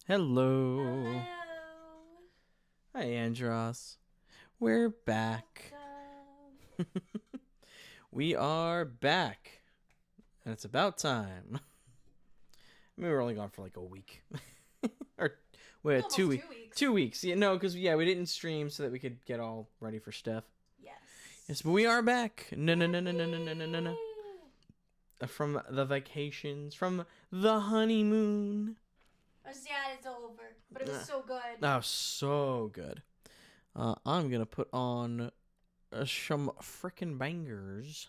Hello. Hello. Hi, Andros. We're back. Welcome. We are back. And it's about time. I mean, we were only gone for like a week. Or, wait, Almost 2 weeks. 2 weeks. 2 weeks. Yeah, no, because, we didn't stream so that we could get all ready for stuff. Yes. Yes, but we are back. No. From the vacations, from the honeymoon. I'm sad it's over, but it was so good. Oh, so good. I'm going to put on some frickin' bangers.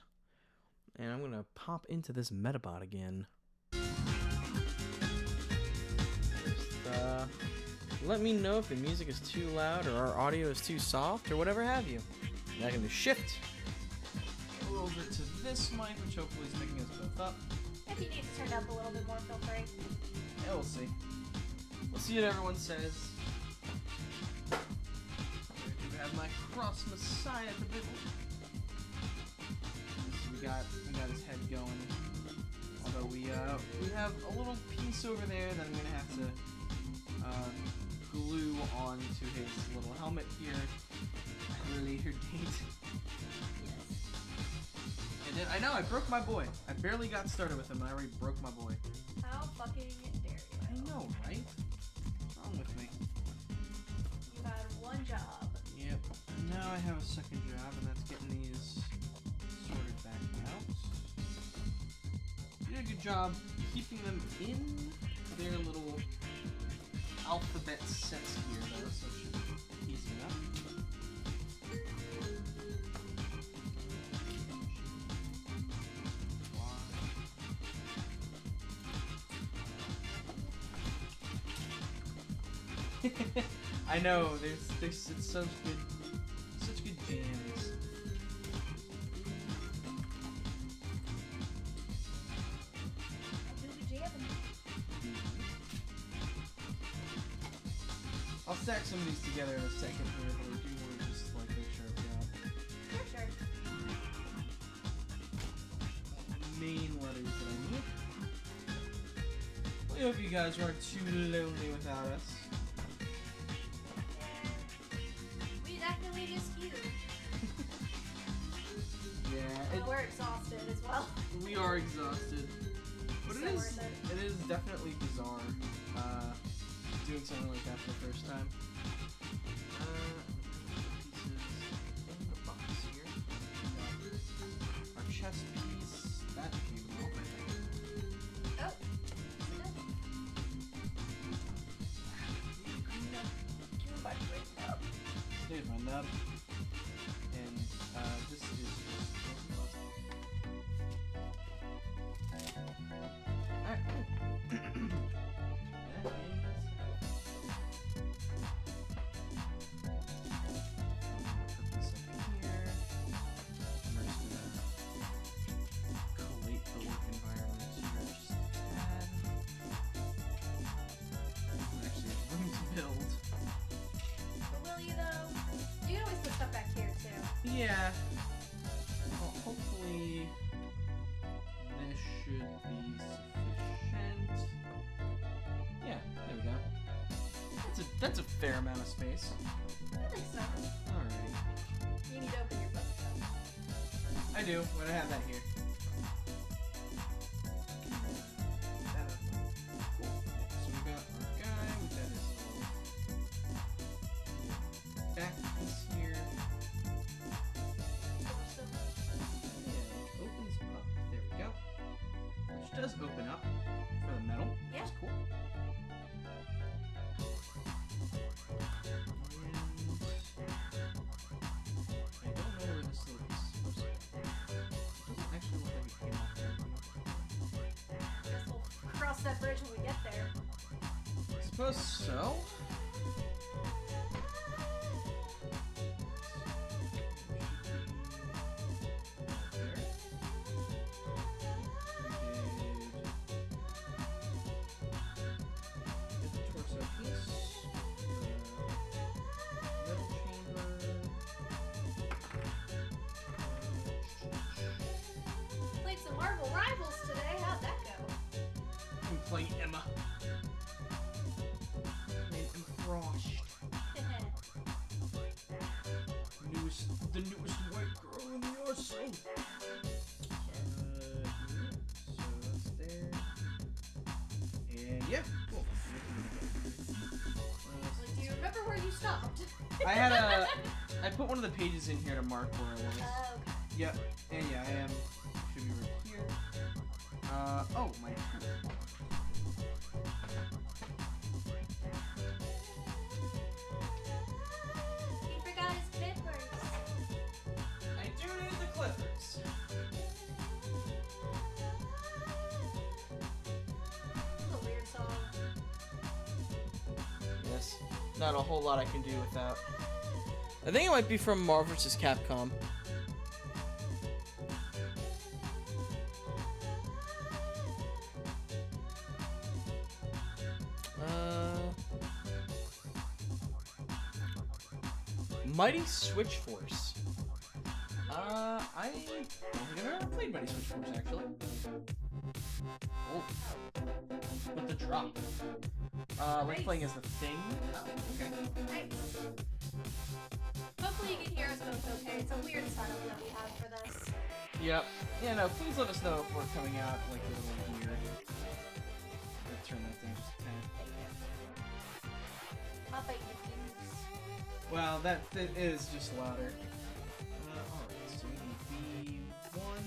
And I'm going to pop into this Medabot again. Just, let me know if the music is too loud or our audio is too soft or whatever have you. And I can just shift over to this mic, which hopefully is picking us both up. If you need to turn up a little bit more, feel free. Yeah, we'll see. We'll see what everyone says. I do have my cross messiah at the middle. So we got his head going. Although we have a little piece over there that I'm gonna have to glue onto his little helmet here at a later date. Yes. I know, I broke my boy. I barely got started with him, and I already broke my boy. How fucking dare you? I know, right? What's wrong with me? You had one job. Yep. Now I have a second job, and that's getting these sorted back out. You did a good job keeping them in their little alphabet sets here, though, so it should be easy enough. I know, there's it's such good jams. Do the jamming. I'll stack some of these together in a second here, but I do want to just like make sure I've got Sure. the main letters that I need. We hope you guys aren't too lonely without us. We definitely just you. Yeah, We're exhausted as well. we are exhausted. But So it worth is definitely bizarre doing something like that for the first time. Pieces in the box here. We got our chest piece. That came off, I think. Oh. There's my nub. And this is alright. Put this up here. And we're just gonna collate the work environment here just a tad. Actually, room to build. But will you though? You can always put stuff back here too. Yeah. Well, hopefully this should be sufficient. Yeah, there we go. That's a fair amount of space. I think so. Alright. You need to open your book though. I do, when I have that here. So we got our guy, we got his little back piece here. So, Yeah, it opens up. There we go. Which does open up for the metal. Yeah. Which is cool. And I don't know where this little piece is supposed to go. It doesn't actually look like it came off there. guess we'll cross that bridge when we get there. I suppose so. Played some Marvel Rivals today. How'd that go? Play Emma. crushed. The newest white girl in the arsenal. So that's there. And yeah, cool. Like, do you remember where you stopped? I put one of the pages in here to mark where I was. Okay. Yep. And yeah, I am. Should be right here. Oh, my tool. He forgot his clippers. I do need the clippers. It's a weird song. Yes. Not a whole lot I can do without. I think it might be from Marvel vs. Capcom. Mighty Switch Force. I don't think I've ever played Mighty Switch Force, actually. Oh. With the drop. Like playing as the Thing? Oh, okay. Nice. Hopefully you can hear us both okay. It's a weird setup that we have for this. Yep. Yeah, no, please let us know if we're coming out, like, a little weird. Let's turn that down just a tad. I'll bite your fingers. Well, that is just louder. Alright, so we need B1.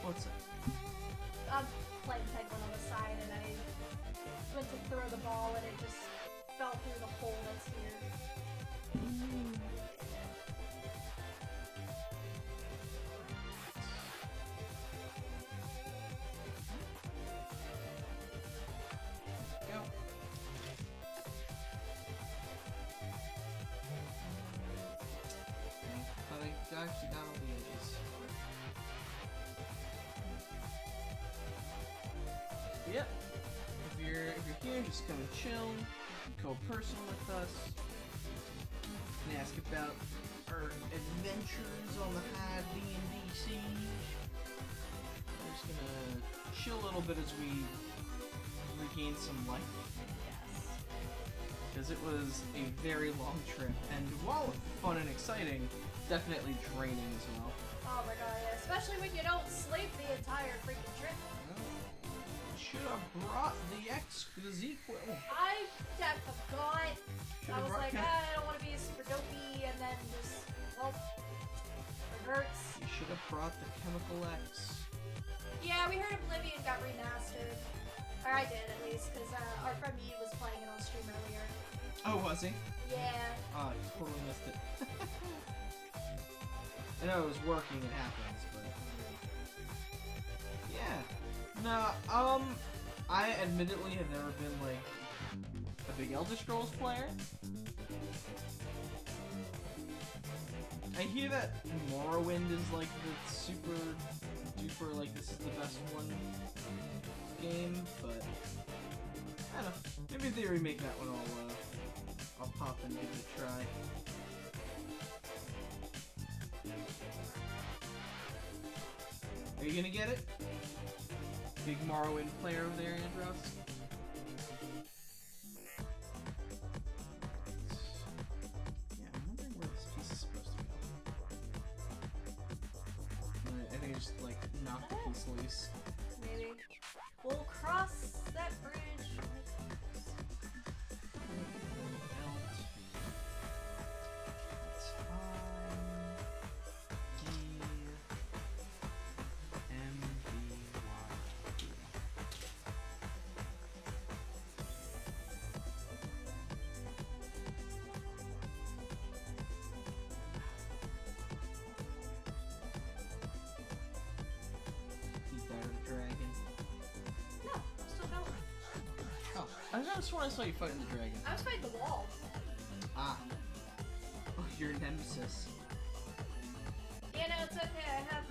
What's that? I'm playing tag one on the side and I went to throw the ball and it just fell through the hole that's here. Go. I actually got all the edges. Yep. If you're here, just come and chill, co-personal with us, and ask about our adventures on the high D&D siege. We're just gonna chill a little bit as we regain some life. Yes. Because it was a very long trip, and while fun and exciting, definitely draining as well. Oh my god, yeah. Especially when you don't sleep the entire freaking trip. Should have brought the X-Sequel. I forgot. I was like, I don't want to be a super dopey, and then just, well, it hurts. You should have brought the Chemical X. Yeah, we heard Oblivion got remastered. Or I did, at least, because our friend Mead was playing it on stream earlier. Oh, was he? Yeah. Oh, I totally missed it. I know it was working, it happens, but... Yeah. No, I admittedly have never been, like, a big Elder Scrolls player. I hear that Morrowind is, like, the super duper, like, this is the best one game, but... I don't know. Maybe if they remake that one, I'll pop and give it a try. Are you gonna get it? Big Morrowind player over there, Andros? Yeah, I'm wondering where this piece is supposed to go. I think I just, like, knocked the piece loose. Maybe. We'll cross that bridge. I just when I saw you fighting the dragon. I was fighting the wall. Ah. Oh, your nemesis. Yeah, no, it's okay. I have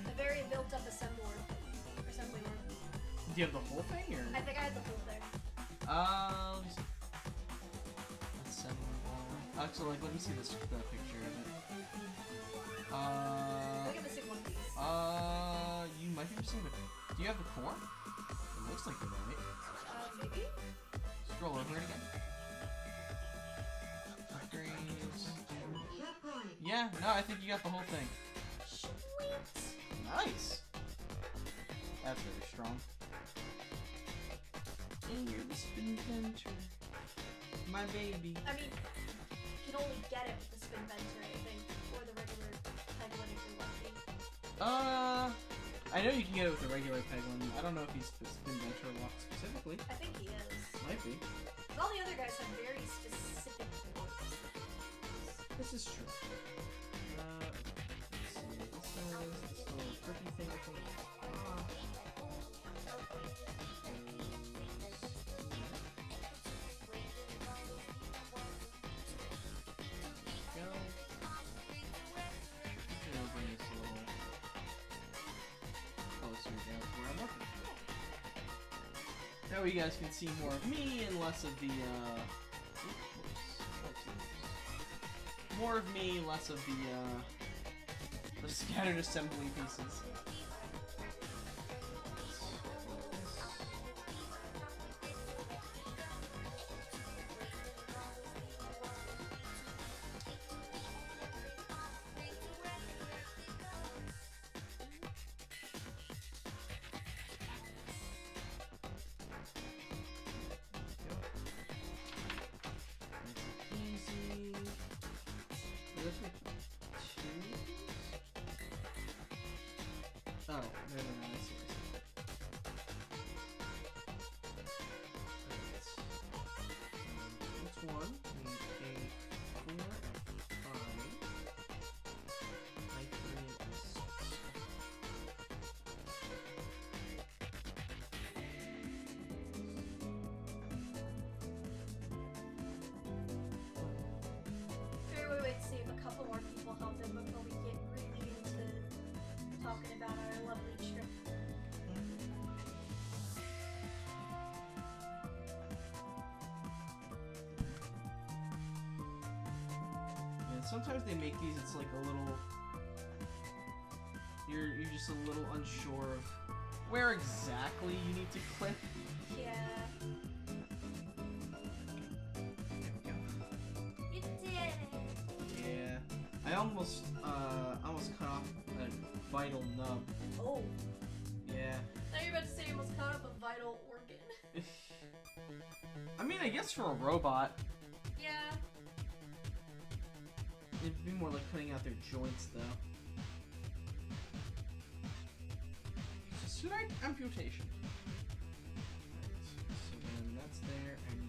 a very built-up assembly board. Do you have the whole thing, or? I think I had the whole thing. Let me see. Actually, like, let me see this the picture of it. Look at the missing the... Do you have the core? It looks like the right. Maybe? Scroll over it again. Upgrades. Yeah, no, I think you got the whole thing. Sweet. Nice! That's very strong. And you're the spin venture. My baby. I mean, you can only get it with the spin venture, I think, or the regular Peglin if you're lucky. I know you can get it with the regular Peglin. I don't know if he's spin venture locked specifically. I think he is. Might be. All the other guys have very specific forms. This is true. Let's see. This little tricky thing, I think. That way you guys can see more of me and less of the, more of me, less of the scattered assembly pieces. Oh, no, I see. Which one? We need a 4, 5, 3, and 6. Figure we wait to see if a couple more people help him before we get really into talking about our lovely trip. And sometimes they make these, it's like a little... You're just a little unsure of where exactly you need to click. Yeah. You did it! Yeah. I almost cut off a vital nub. Oh. Yeah. Now you're about to say you almost cut up a vital organ. I mean, I guess for a robot, Yeah. it'd be more like cutting out their joints, though. It's a slight amputation. Right, so then that's there, and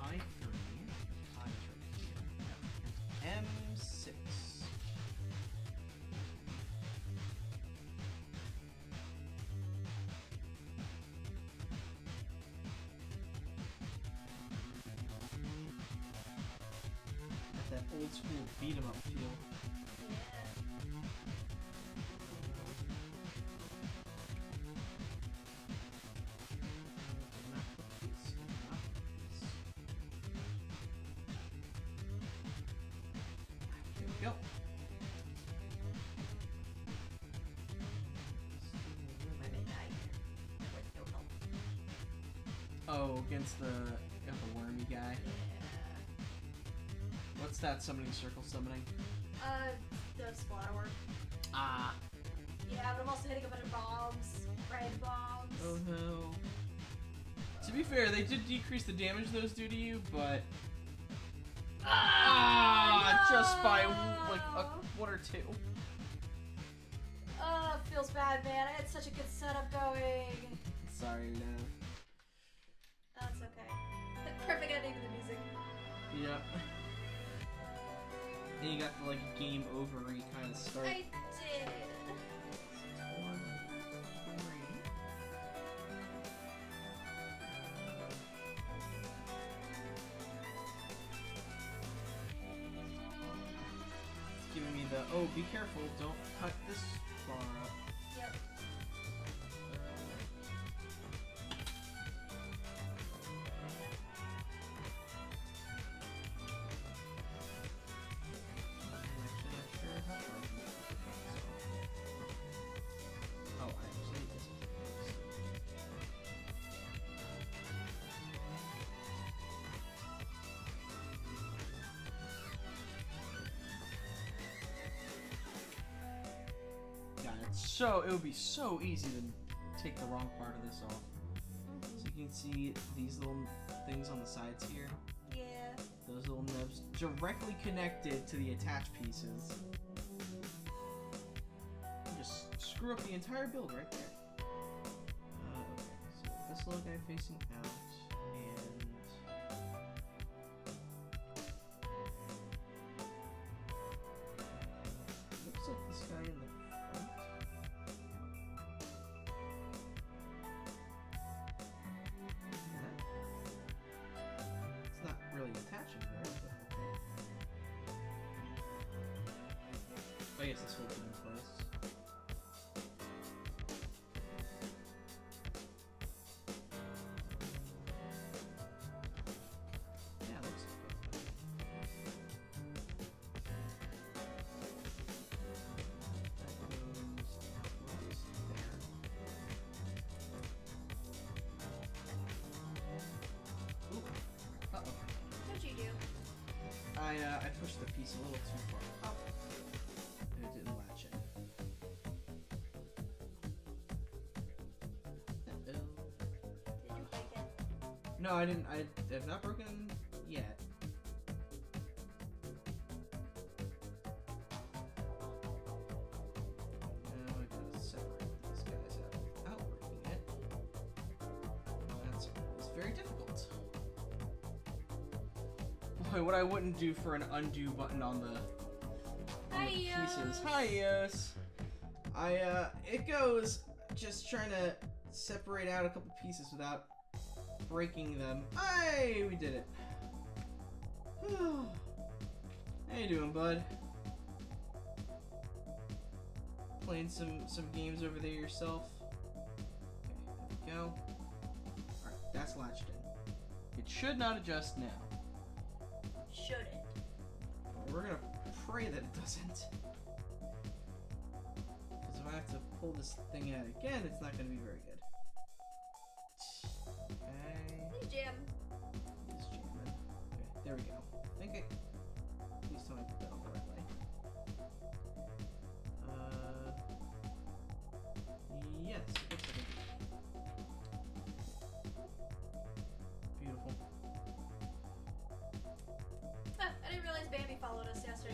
I3. M6. Got that old school beat 'em up feel. Go. Oh, against the wormy guy. What's that summoning circle summoning? The Splatterworm. Ah. Yeah, but I'm also hitting a bunch of bombs. Red bombs. Oh no. To be fair, they did decrease the damage those do to you, but just by like a 1 or 2. It feels bad, man. I had such a good setup going. Sorry, love. That's okay. Perfect ending to the music. Yep. And you got the like game over-y kind of start. I did. 1, 3. It's giving me the, oh, be careful, don't cut this bar up. Yep. it would be so easy to take the wrong part of this off. So you can see these little things on the sides here. Yeah. Those little nubs directly connected to the attached pieces. Just screw up the entire build right there. So this little guy facing out, and looks like this guy in the front. It's not really attaching there, but okay. I guess this holds it in place. Yeah, it looks good. That goes there. Ooh. Uh-oh. What'd you do? I pushed the piece a little too far up, and it didn't latch in. Did you break it? No, I didn't. I have not broken yet. Now I gotta separate these guys out without breaking it. That's very difficult. Boy, what I wouldn't do for an undo button on the pieces. Hi, yes. It goes just trying to separate out a couple pieces without breaking them. Hey, we did it. How you doing, bud? Playing some games over there yourself? Okay, there we go. Alright, that's latched in. It should not adjust now. Should it? We're gonna pray that it doesn't. Because if I have to pull this thing out again, it's not gonna be very good. Okay. Hey, Jim. It's jamming. Okay, there we go. I think it. Please tell me I put that on the right way. Yes, it looks like it. Beautiful. I didn't realize Bambi followed us yesterday.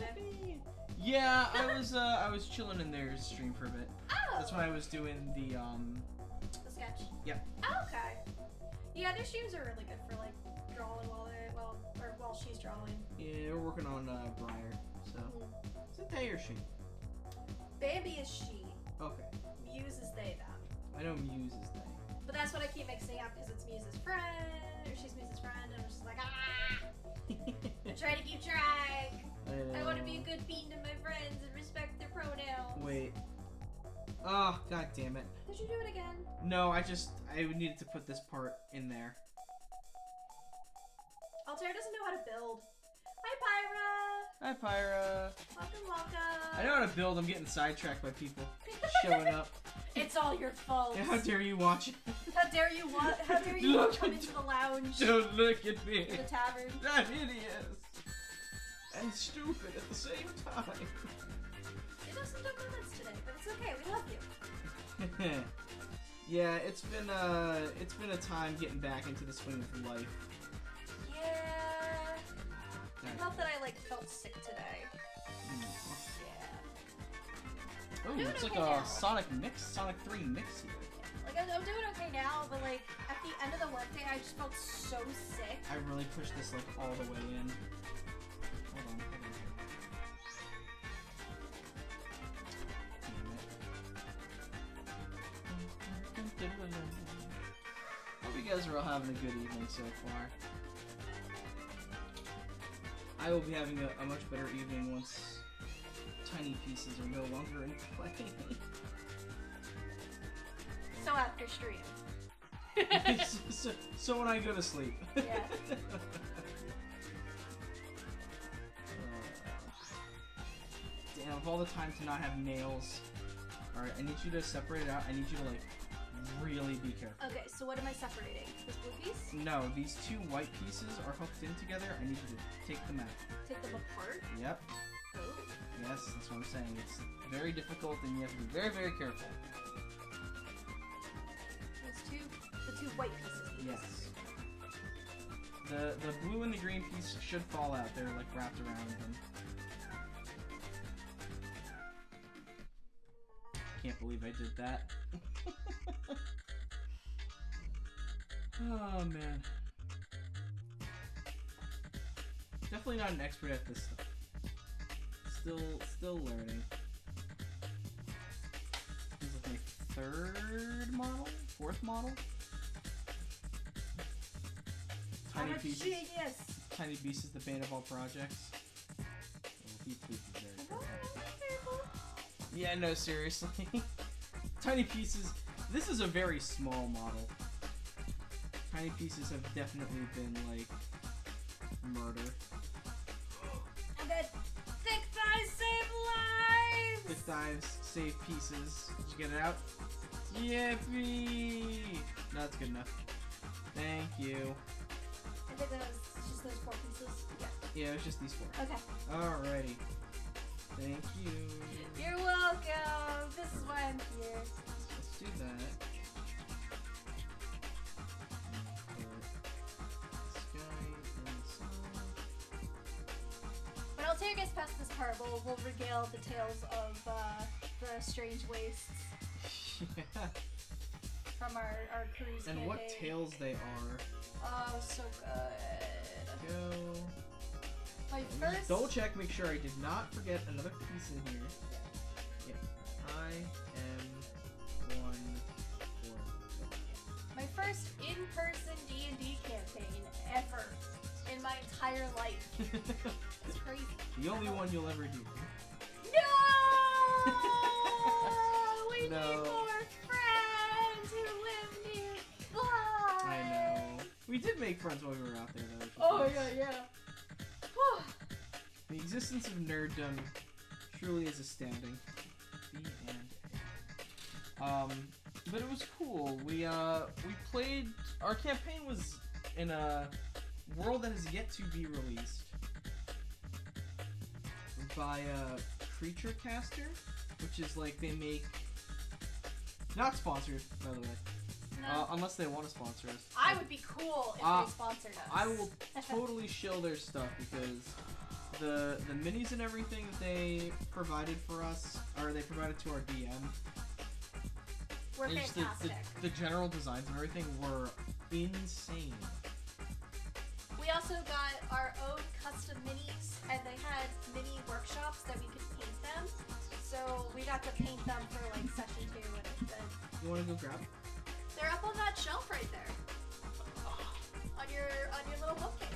Yeah, I was chilling in their stream for a bit. Oh! That's when I was doing the The sketch? Yep. Oh, okay. Yeah, their streams are really good for, like, drawing while she's drawing. Yeah, we're working on Briar, so. Is it they or she? Bambi is she. Okay. Muse is they, them. I know Muse is they. But that's what I keep mixing up because it's Muse's friend, or she's Muse's friend, and I'm just like, I'm trying to keep track. I want to be a good bean to my friends and respect their pronouns. Wait. Oh, god damn it. Did you do it again? No, I needed to put this part in there. Altair doesn't know how to build. Hi, Pyra! Hi, Pyra. Welcome, welcome. I know how to build. I'm getting sidetracked by people showing up. It's all your fault. How dare you watch it? How dare you How dare you come into the lounge? Don't look at me. The tavern. I'm hideous and stupid at the same time. It does some dumb moments today, but it's okay. We love you. Yeah, it's been a time getting back into the swing of life. Yeah. I felt that I felt sick today. Yeah. Oh, doing it's like okay a now. Sonic 3 mix here. I'm doing okay now, but at the end of the workday, I just felt so sick. I really pushed this all the way in. Hold on. Hope you guys are all having a good evening so far. I will be having a much better evening once tiny pieces are no longer in play. So after stream. so when I go to sleep. Yeah. Damn, of all the time to not have nails. Alright, I need you to separate it out. I need you to really be careful. Okay, so what am I separating? This blue piece? No, these two white pieces are hooked in together. I need you to take them out. Take them apart? Yep. Oh. Yep. Yes, that's what I'm saying. It's very difficult, and you have to be very, very careful. The two white pieces. Yes. The blue and the green piece should fall out. They're like wrapped around them. Can't believe I did that. Oh man. Definitely not an expert at this stuff. Still learning. This is my third model? Fourth model? Tiny pieces. Genius! Tiny Beast is the bane of all projects. Oh, he pleases very careful. Yeah, no, seriously. Tiny Pieces. This is a very small model. Tiny Pieces have definitely been like murder. I'm good. Thick thighs save lives! Thick thighs save pieces. Did you get it out? Yippee! No, that's good enough. Thank you. I think that was just those 4 pieces. Yeah. Yeah, it was just these 4. Okay. Alrighty. Thank you. You're welcome. This is why I'm here. Let's do that. When Altair gets past this part, we'll regale the tales of the strange wastes Yeah. from our cruise And campaign. what tales they are. Oh, so good. Go. My Just first... double check, make sure I did not forget another piece in here. Yep. I am 1 4. My first in-person D&D campaign ever in my entire life. It's crazy. The only one you'll ever do. No! We No. need more friends who live nearby. I know. We did make friends while we were out there, though. which was Oh, nice. yeah. Whew. The existence of nerddom truly is astounding. The end. But it was cool. We played. Our campaign was in a world that has yet to be released by Creature Caster, which is like they make. Not sponsored, by the way. No. Unless they want to sponsor us. I would be cool if they sponsored us. I will totally shill their stuff because the minis and everything that they provided for us, or they provided to our DM, We're and just fantastic. the general designs and everything were insane. We also got our own custom minis, and they had mini workshops that we could paint them. So we got to paint them for like session 2, and it's been... You want to go grab? They're up on that shelf right there. On your little bookcase.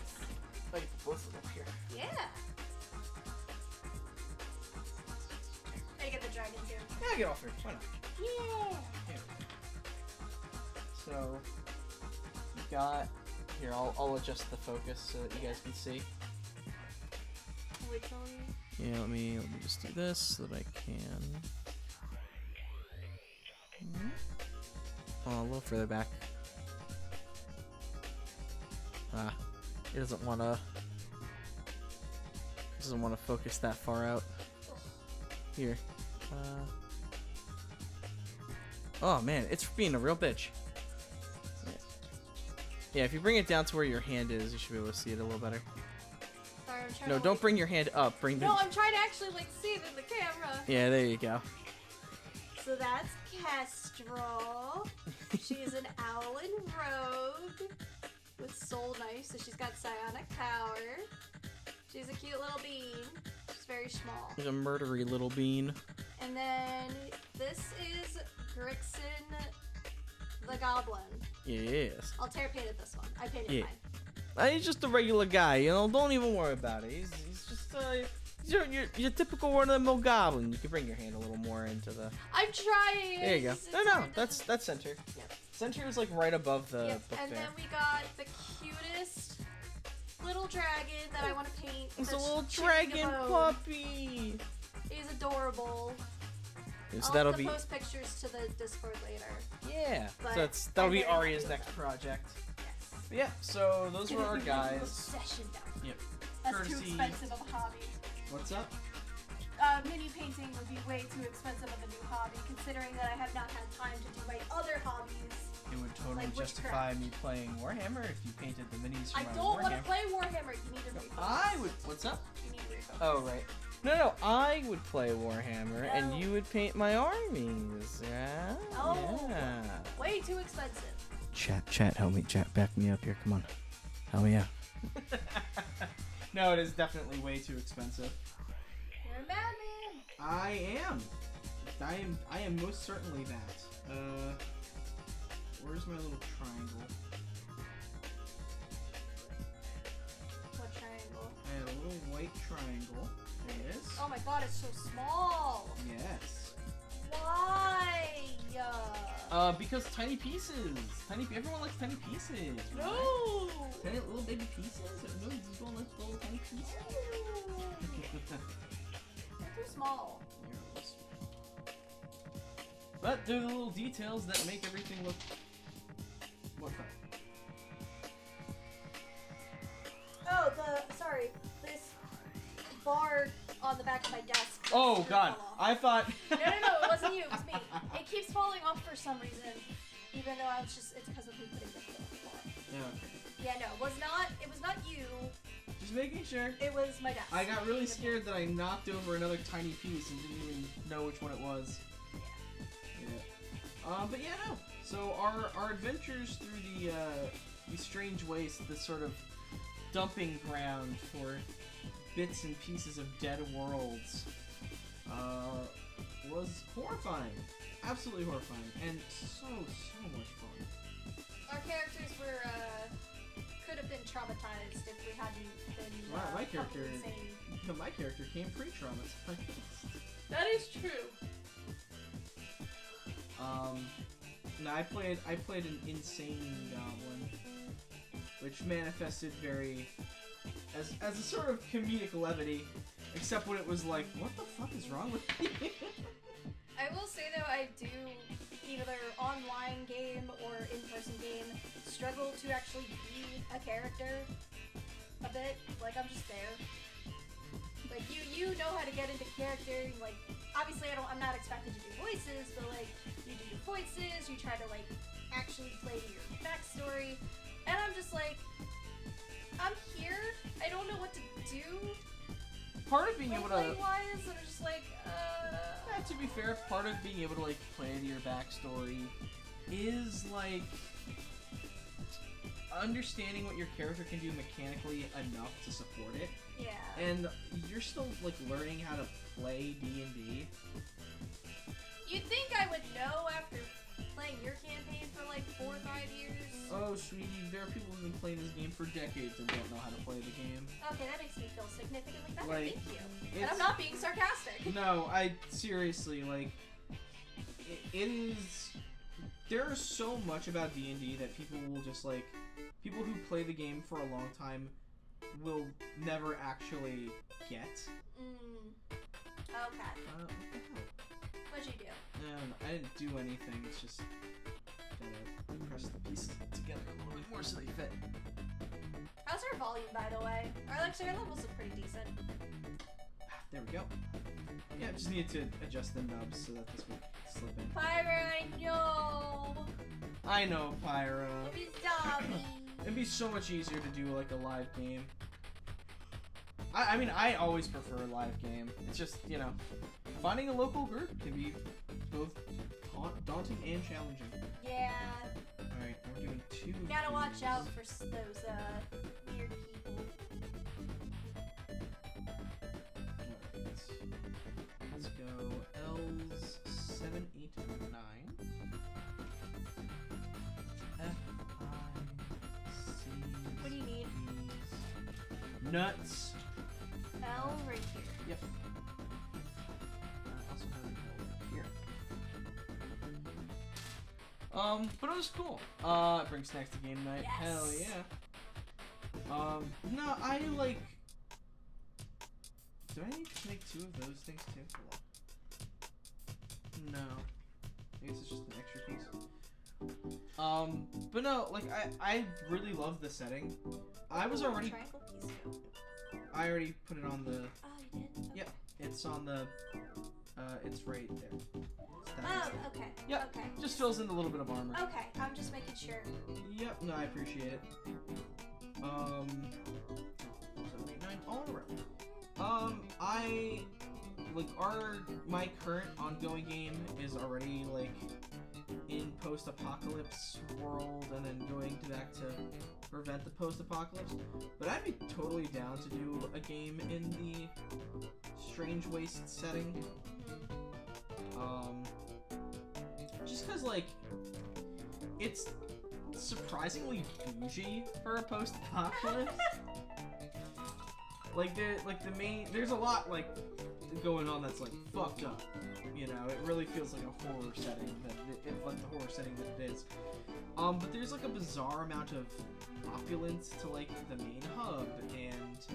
I can put both of them up here. Yeah. I get the dragon too. Yeah, get off here. Why not? Yeah. Here. So you got here. I'll adjust the focus so that you guys can see. Which one? Yeah, let me just do this so that I can. Oh, a little further back. It doesn't want to focus that far out. Here. Oh man, it's being a real bitch. Yeah, if you bring it down to where your hand is, you should be able to see it a little better. Sorry, I'm trying No, to don't bring your hand up. Bring the. No, I'm trying to actually like see it in the camera. Yeah, there you go. So that's Kestrel. She's an Owlin rogue with soul knife, so she's got psionic power. She's a cute little bean. She's very small. There's a murdery little bean. And then this is Grixin the Goblin. Yes. Altair painted this one. I painted mine. He's just a regular guy, you know. Don't even worry about it. He's just your typical run-of-the-mill goblin. You can bring your hand a little more into the. I'm trying. There you go. It's No, hard to- that's center. Yep. Center is like right above the Yep. book And there. then we got the cutest little dragon that I want to paint. It's a that's little chewing dragon bone. puppy. He's adorable. So I'll that'll have to be. post pictures to the Discord later. Yeah. But So that'll I'm be very happy Arya's with next them. project. Yes. But yeah. So those were our guys. Obsession now. Yep. That's Courtesy- too expensive of a hobby. What's up? mini painting would be way too expensive of a new hobby, considering that I have not had time to do my other hobbies. It would totally Like justify me playing Warhammer if you painted the minis from I my don't want to Warhammer. play Warhammer. You need to refocus. I would. What's up? You need to refocus. Oh, right. No, I would play Warhammer, No. and you would paint my armies. Yeah? No. Yeah. Way too expensive. Chat, help me. Chat, back me up here. Come on. Help me out. No, it is definitely way too expensive. You're a madman. I am most certainly that. Where's my little triangle? What triangle? I had a little white triangle. There it is. Oh my god, it's so small. Yes. Why? Because tiny pieces. Everyone likes tiny pieces. Right? No. Tiny little baby pieces. No, you don't like little tiny pieces. They're too small. But they're the little details that make everything look. What the? Oh, sorry. This bar on the back of my desk. Oh just God! fell off. I thought. No, it wasn't you. It was me. It keeps falling off for some reason, even though it's because of me putting the floor. Yeah. Okay. Yeah, no, it was not you. Just making sure. It was my desk. I got really scared that I knocked over another tiny piece and didn't even know which one it was. Yeah. But yeah, no. So our adventures through the strange waste, this sort of dumping ground for bits and pieces of dead worlds, was horrifying. Absolutely horrifying, and so much fun. Our characters could have been traumatized if we hadn't been. Wow, my character. fucking insane. My character came pre-traumatized. That is true. No, I played an insane goblin, which manifested very as a sort of comedic levity, except when it was like, what the fuck is wrong with me? I will say though, I do either online game or in-person game struggle to actually be a character a bit. Like I'm just there. Like you know how to get into character. Like obviously I'm not expected to do voices, but like you do your voices. You try to like actually play to your backstory, and I'm just like, I'm here. I don't know what to do. Part of being able to. Wise, and I'm just like, Yeah, to be fair, part of being able to like play to your backstory is like understanding what your character can do mechanically enough to support it. Yeah. And you're still like learning how to play D&D. You'd think I would know after playing your campaign for like 4 or 5 years. Oh, sweetie, there are people who've been playing this game for decades and don't know how to play the game. Okay, that makes me feel significantly better. Like, Thank you. And it's- I'm not being sarcastic. No, I seriously, like, it is. There is so much about D&D that people will just like. People who play the game for a long time will never actually get. Okay. What the hell? What'd you do? I didn't do anything. It's just gotta press the pieces together a little bit more so they fit. How's our volume, by the way? Our levels are pretty decent. There we go. Yeah, just needed to adjust the nubs so that this would slip in. Pyra, I know. I know, Pyra. Maybe zombie. It'd be so much easier to do like a live game. I mean, I always prefer a live game. It's just, you know, finding a local group can be both daunting and challenging. Yeah. Alright, we're doing 2. You gotta watch out for those weird people. Alright, let's go L's 7, 8, 9. F, I, C. What do you need? Nuts. L right here. Yep. I also have an L right here. But it was cool. Bring snacks to game night. Yes. Hell yeah. No, I like. Do I need to make 2 of those things too? No. I guess it's just an extra piece. But no, like I really love the setting. I was already. Triangle piece too. I already put it on the. Oh, you did? Yep. It's on the. It's right there. Oh, okay. Yep. Okay. Just fills in a little bit of armor. Okay, I'm just making sure. Yep. No, I appreciate it. 7, 8, 9, all in a row. My current ongoing game is already like in post-apocalypse world, and then going back to prevent the post-apocalypse. But I'd be totally down to do a game in the Strange Waste setting. Just cause like it's surprisingly bougie for a post-apocalypse. There's a lot like going on that's like fucked up. You know, it really feels like a horror setting like the horror setting that it is. But there's like a bizarre amount of opulence to like the main hub, and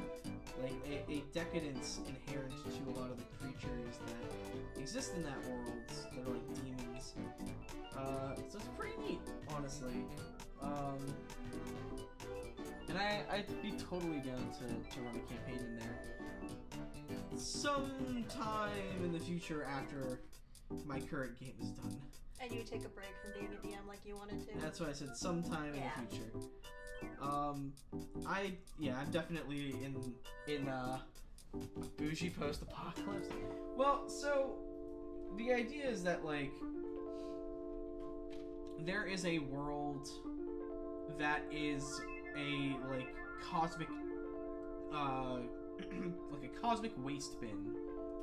like a decadence inherent to a lot of the creatures that exist in that world. They're like demons. So it's pretty neat, honestly. And I'd be totally down to run a campaign in there sometime in the future after my current game is done. And you take a break from being a DM like you wanted to. That's what I said, sometime in the future. I'm definitely in bougie post-apocalypse. Well, so the idea is that like there is a world that is a like cosmic like a cosmic waste bin,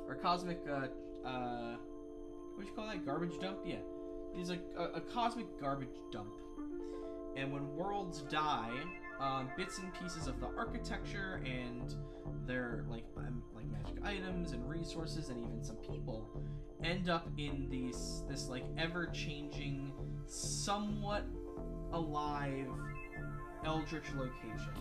or cosmic what do you call that, garbage dump? Yeah, it's like a cosmic garbage dump. And when worlds die, bits and pieces of the architecture and their like magic items and resources and even some people end up in this like ever-changing, somewhat alive eldritch location.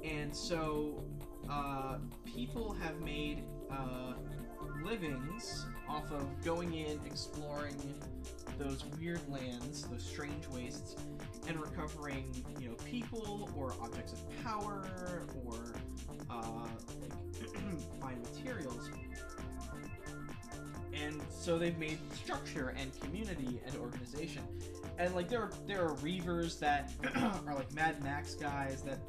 And so people have made livings off of going in, exploring those weird lands, those strange wastes, and recovering, you know, people or objects of power or fine materials. And so they've made structure and community and organization. And like there are reavers that are like Mad Max guys that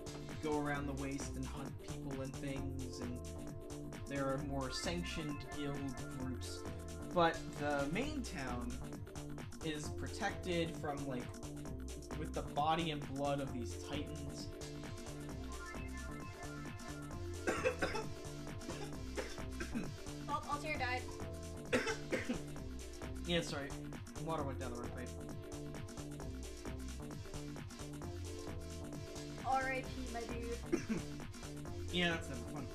go around the waste and hunt people and things, and there are more sanctioned guild groups. But the main town is protected from like with the body and blood of these titans. Oh, Altair died. Yeah, sorry. Water went down the wrong pipe. R.I.P. my dude. Yeah, that's never fun.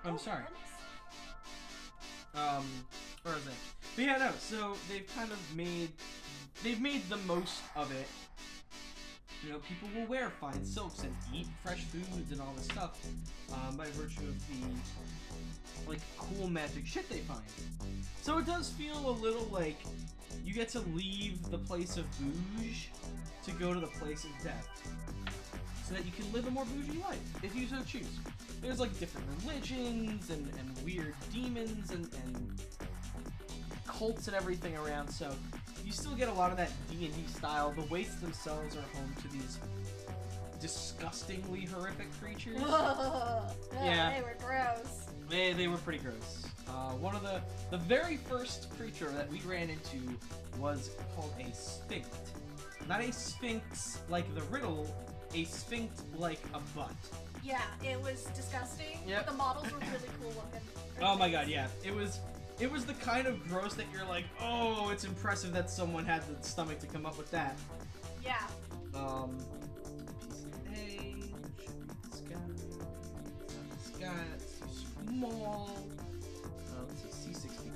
I'm sorry. Where was I? But yeah, no, so they've kind of made the most of it. You know, people will wear fine silks and eat fresh foods and all this stuff by virtue of the like cool magic shit they find. So it does feel a little like you get to leave the place of bouge to go to the place of death, so that you can live a more bougie life if you so choose. There's like different religions and weird demons and cults and everything around, so you still get a lot of that D&D style. The wastes themselves are home to these disgustingly horrific creatures. Yeah, they were gross. They were pretty gross. One of the very first creature that we ran into was called a sphinx. Not a sphinx like the riddle, a sphinx like a butt. Yeah, it was disgusting. Yep. But the models were really cool looking. Oh my god, yeah. It was the kind of gross that you're like, oh, it's impressive that someone had the stomach to come up with that. Yeah. Piece of A, should be this guy. It's not this guy, that's too small. Let's see, C62.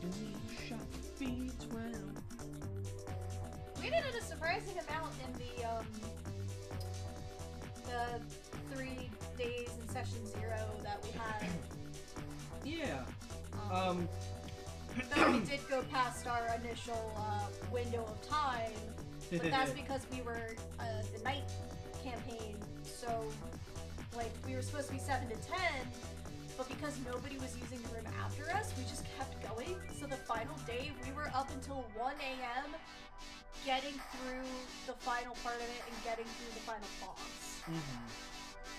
B12. B12. We did a surprising amount in the 3 days in session 0 that we had. Yeah. Though we did go past our initial window of time, but that's because we were the night campaign, so like we were supposed to be 7 to 10, but because nobody was using the room after us, we just kept going. So the final day, we were up until 1 a.m. getting through the final part of it and getting through the final boss.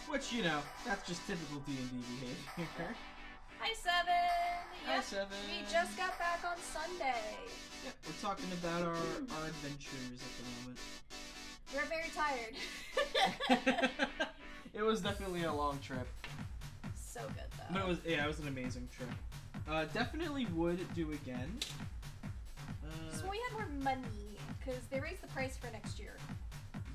Which, you know, that's just typical D&D behavior. Hi, Seven! Hi, Yep, Seven! we just got back on Sunday. Yep, we're talking about our adventures at the moment. We're very tired. It was definitely a long trip. So good, though. But it was an amazing trip. Definitely would do again. Just when we had more money, because they raised the price for next year.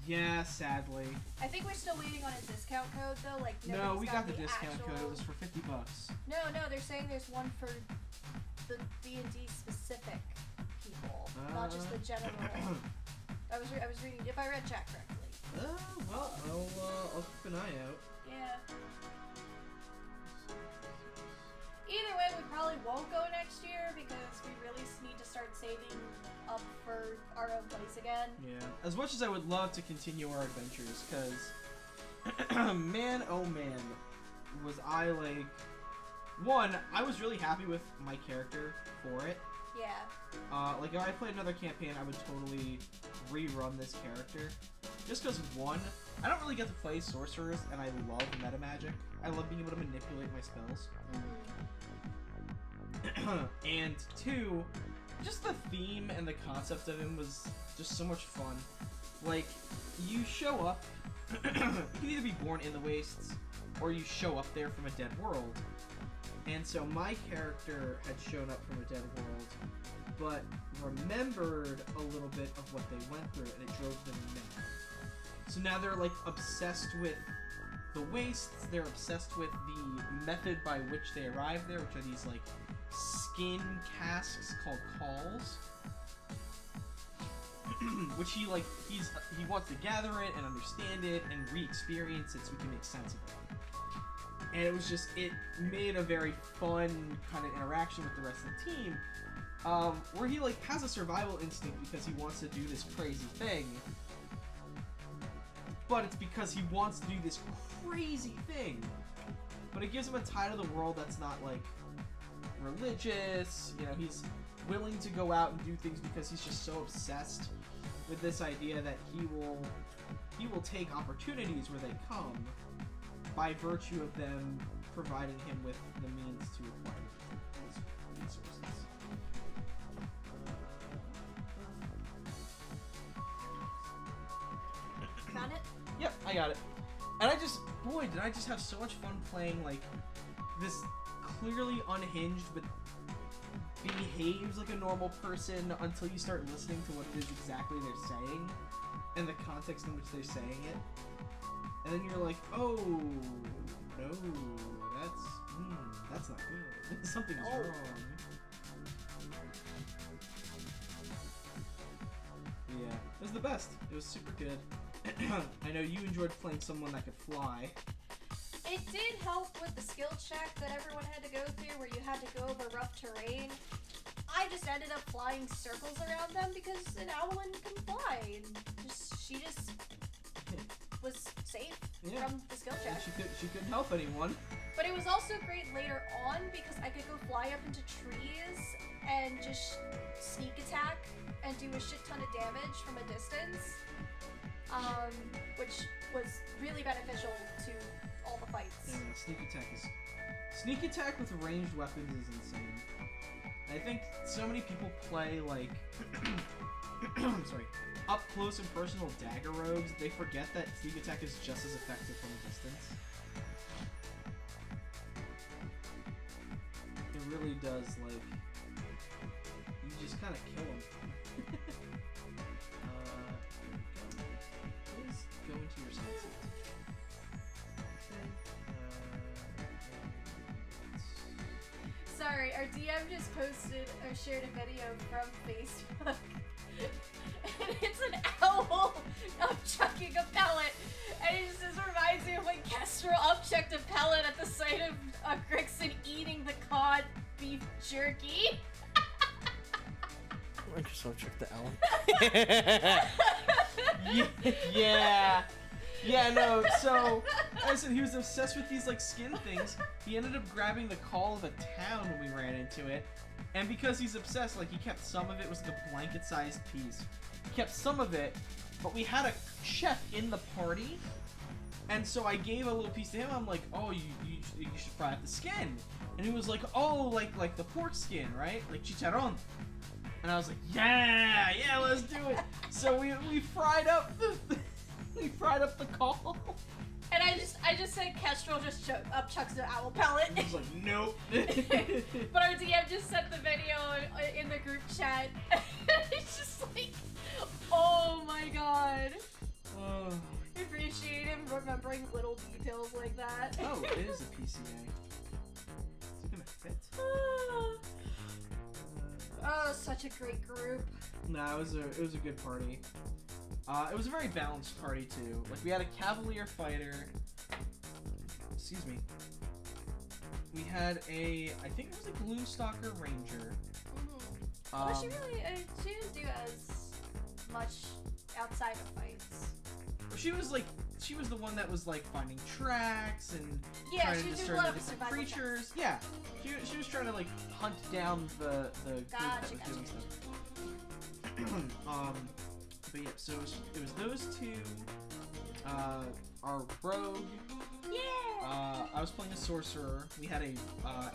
Yeah, sadly. I think we're still waiting on a discount code, though. Like, no, we got the discount actual... code. It was for $50. No, they're saying there's one for the D&D specific people, not just the general. I was reading, if I read chat correctly. Well, I'll keep an eye out. Yeah. Either way, we probably won't go next year because we really need to start saving up for our own place again. Yeah. As much as I would love to continue our adventures, because man, oh man, was I like... One, I was really happy with my character for it. Yeah. Like, if I played another campaign, I would totally rerun this character. Just because, one, I don't really get to play sorcerers, and I love meta magic. I love being able to manipulate my spells. And two, just the theme and the concept of him was just so much fun. Like, you show up, you can either be born in the wastes, or you show up there from a dead world. And so my character had shown up from a dead world, but remembered a little bit of what they went through, and it drove them mad. So now they're like obsessed with the wastes, they're obsessed with the method by which they arrived there, which are these like skin casks called calls. Which he wants to gather it and understand it and re-experience it so he can make sense of it. And it was just, it made a very fun kind of interaction with the rest of the team, where he like has a survival instinct because he wants to do this crazy thing, but it's because he wants to do this crazy thing, but it gives him a tie to the world that's not like religious. You know, he's willing to go out and do things because he's just so obsessed with this idea that he will take opportunities where they come, by virtue of them providing him with the means to acquire these resources. Found it? Yep, I got it. And did I just have so much fun playing, like, this clearly unhinged, but behaves like a normal person until you start listening to what it is exactly they're saying, and the context in which they're saying it. And then you're like, oh, no, that's not good. Something's wrong. Yeah, it was the best. It was super good. I know you enjoyed playing someone that could fly. It did help with the skill check that everyone had to go through, where you had to go over rough terrain. I just ended up flying circles around them because an owlin can fly, and she just was safe from the skill check. She couldn't help anyone. But it was also great later on because I could go fly up into trees and just sneak attack and do a shit ton of damage from a distance, which was really beneficial to all the fights. Yeah, sneak attack with ranged weapons is insane. I think so many people play like up close and personal dagger rogues, they forget that sneak attack is just as effective from a distance. It really does, like, you just kind of kill them. Please go into your senses. Sorry, our DM just posted or shared a video from Facebook. And it's an owl upchucking a pellet. And it just reminds me of when Kestrel upchucked a pellet at the sight of Grixon eating the cod beef jerky. Microsoft tricked the Alan. Yeah. Yeah, no, so, I said he was obsessed with these, like, skin things. He ended up grabbing the call of a town when we ran into it. And because he's obsessed, like, he kept some of it, was like a blanket-sized piece. He kept some of it, but we had a chef in the party. And so I gave a little piece to him. I'm like, oh, you should fry up the skin. And he was like, oh, like the pork skin, right? Like chicharrón. And I was like, yeah, let's do it. So we fried up the... We fried up the call. And I just said Kestrel just chucks the owl pellet. He was like, nope. But our DM just sent the video in the group chat. It's just like, oh my god. Oh. I appreciate him remembering little details like that. Oh, it is a PCA. Is it gonna fit? Oh, such a great group. Nah, it was a good party. It was a very balanced party too. Like we had a Cavalier fighter. Excuse me. We had a, I think it was a Gloomstalker Ranger. Well, she didn't do as much outside of fights. She was the one that was like finding tracks and trying to discern the different creatures. Yeah, she was trying to like hunt down the group that was doing stuff. But yeah, so it was those two. Our rogue. Yeah. I was playing a sorcerer. We had a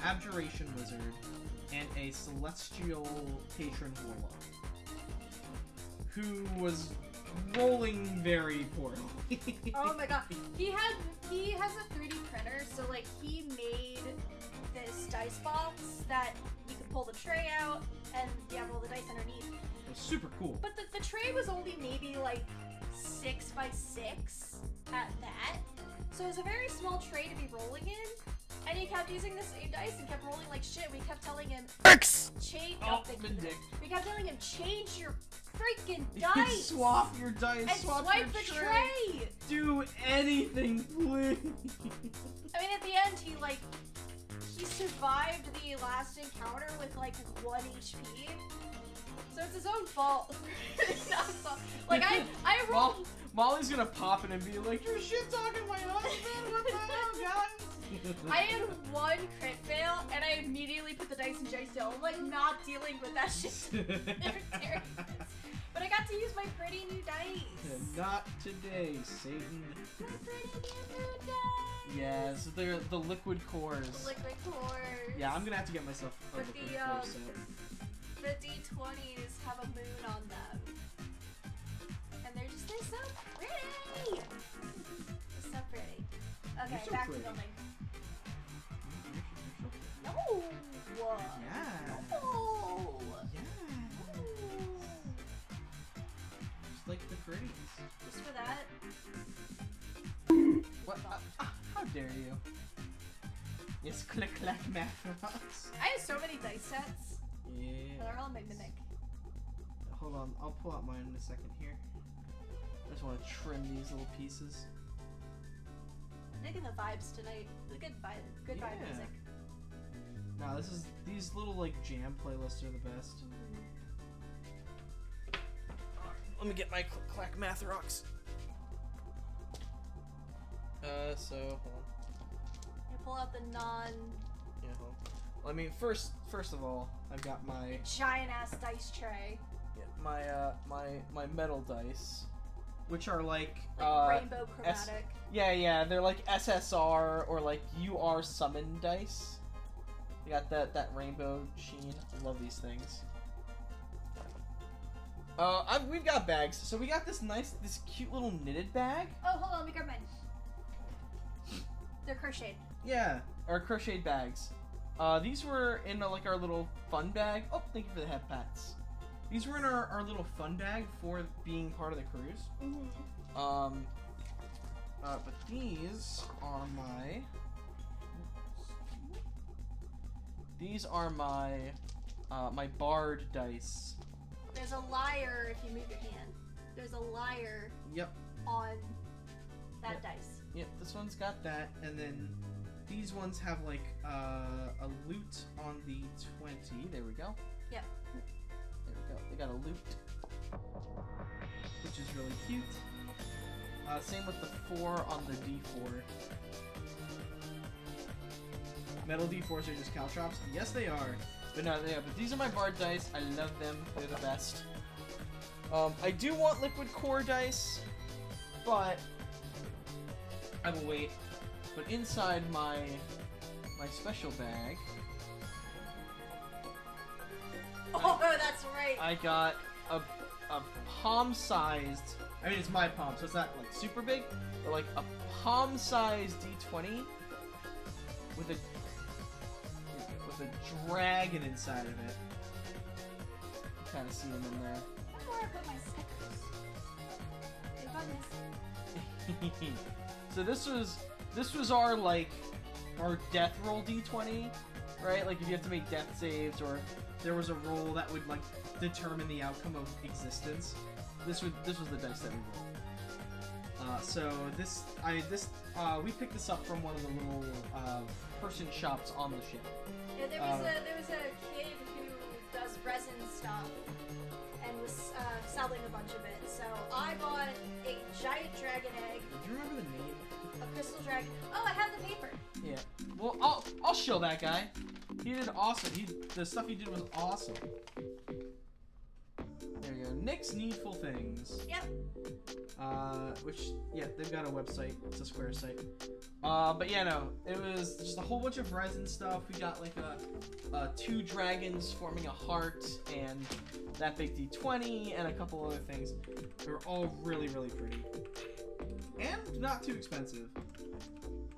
abjuration wizard and a celestial patron warlock, who was rolling very poorly. Oh my god. He has a 3D printer, so like he made this dice box that you could pull the tray out and you have all the dice underneath. It was super cool. But the tray was only maybe like 6 by 6 at that. So it was a very small tray to be rolling in. And he kept using the same dice and kept rolling like shit. We kept telling him, change. We kept telling him, change your freaking dice. Swap your dice. And swap swipe your the tray. Do anything, please. I mean, at the end, he survived the last encounter with like 1 HP. So it's his own fault. Like I rolled. Molly's gonna pop in and be like, "You're shit talking my husband. What the hell, guys?" I had 1 crit fail, and I immediately put the dice in Jay's tail. I'm like not dealing with that shit. But I got to use my pretty new dice. Not today, Satan. My pretty new dice. Yeah, so they're the liquid cores. The liquid cores. Yeah, I'm gonna have to get myself a But liquid core set. the D20s have a moon on them. And they're so pretty! They're so pretty. Okay, You're so back pretty. to building. No! Yeah. No! Yeah. Just like the pretties. Just for that. What? How dare you? Yes, click clack math rocks. I have so many dice sets. Yeah. They're all my mimic. Hold on, I'll pull out mine in a second here. I just want to trim these little pieces. I'm digging the vibes tonight. The good vibe Yeah. music. No, these little like jam playlists are the best. Let me get my clack math rocks. So hold on. You pull out the non Yeah, hold on. Well, I mean, first of all, I've got my giant ass dice tray. my metal dice, which are like Rainbow chromatic. yeah, they're like SSR or like UR summon dice. They got that rainbow sheen. I love these things. We've got bags. So we got this cute little knitted bag. Oh, hold on, let me grab mine. They're crocheted. Yeah, our crocheted bags. These were in like our little fun bag. Oh, thank you for the head pats. These were in our little fun bag for being part of the cruise. Mm-hmm. But these are my. My barred dice. There's a liar if you move your hand. There's a liar. Yep. On that dice. Yep. This one's got that, and then these ones have like a loot on the 20. There we go. Yep. There we go. They got a flute, which is really cute. Same with the 4 on the D4. Metal D4s are just caltrops? Yes, they are. But no, yeah, but these are my Bard dice. I love them. They're the best. I do want liquid core dice, but I will wait. But inside my special bag, Oh, that's right. I got a palm-sized. I mean, it's my palm, so it's not like super big, but like a palm-sized D20 with a dragon inside of it. You kind of see them in there. That's where I put my stickers. So this was our death roll D20, right? Like if you have to make death saves or there was a roll that would like determine the outcome of existence. This was the dice that we rolled. So we picked this up from one of the little person shops on the ship. Yeah, there was a kid who does resin stuff and was selling a bunch of it. So I bought a giant dragon egg. Do you remember the name? A crystal dragon. Oh, I have the paper. Yeah. Well, I'll show that guy. He did awesome. The stuff he did was awesome. There you go. Nick's Needful Things. Yep. They've got a website. It's a Square site. But yeah, no, it was just a whole bunch of resin stuff. We got like 2 dragons forming a heart and that big D20 and a couple other things. They were all really, really pretty. And not too expensive.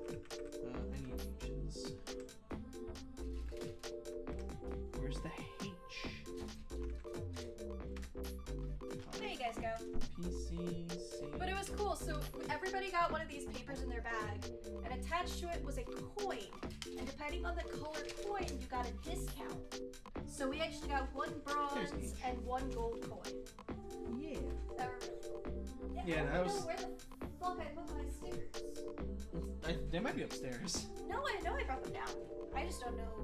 I need H's. Where's the H? There you guys go. PCC. But it was cool. So everybody got one of these papers in their bag, and attached to it was a coin. And depending on the color coin, you got a discount. So we actually got 1 bronze and 1 gold coin. Yeah. That were really cool. Yeah, I that don't was. know where the fuck I put my stickers. They might be upstairs. No, I know I brought them down. I just don't know